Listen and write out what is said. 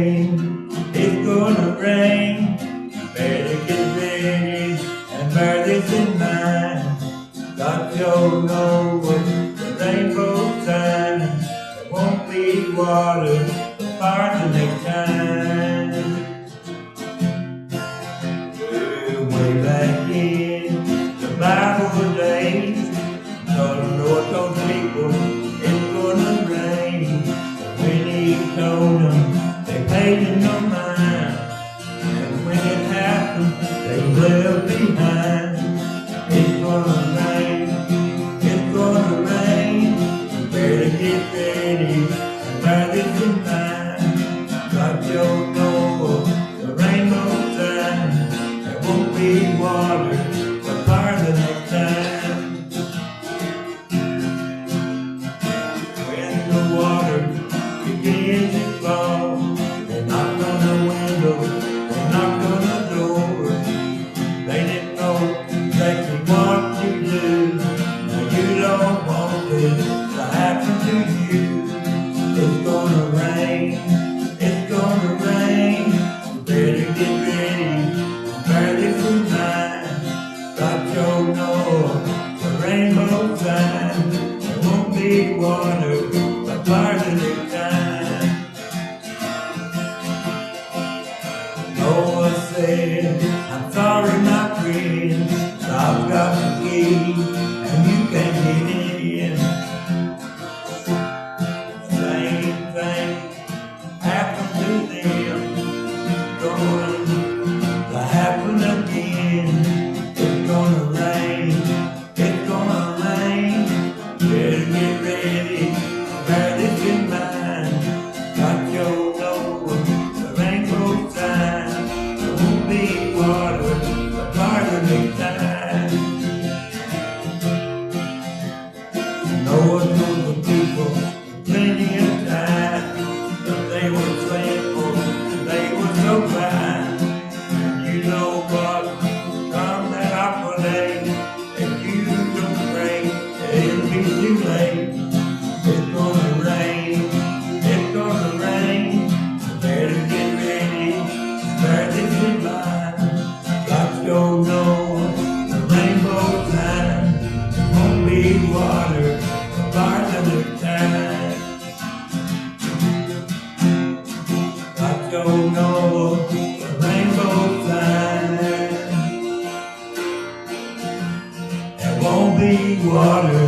rain, it's gonna rain. Better get ready and bear this in mind. God, you'll know the rainbow time. There won't be water apart the next time. Way back in the Bible days, the Lord told people it's gonna rain. When He told them, they paid Him no mind. And when it happened, they left behind. It's gonna rain, it's gonna rain. You better get ready and bear this in mind. God, you'll know the rainbow time. There won't be water apart the next time. When the water begins to flow, they knock on the window, they knock on the door. They didn't know exactly what to do. Now you don't want this to happen to you. It's gonna rain, it's gonna rain. You better get ready, bear this in mind. God, you'll know the rainbow time. There won't be water apart the next time. Noah said, I'm sorry, my friend, I've got the key and you can't get in. Same thing happened to them, going to happen again. It's gonna rain, it's gonna rain. Better get ready, bear this in mind. God, you'll know the rainbow time. There won't be water apart the next time. Noah told the people plenty of time, but they were thankful, they were so kind. And you know what? Come that awful day, if you don't pray, it'll be too late. It's gonna rain, it's gonna rain. Better get ready, bear this in mind. God, you'll know the rainbow time. There won't be water apart the next time. God, you'll know the rainbow time. There won't be water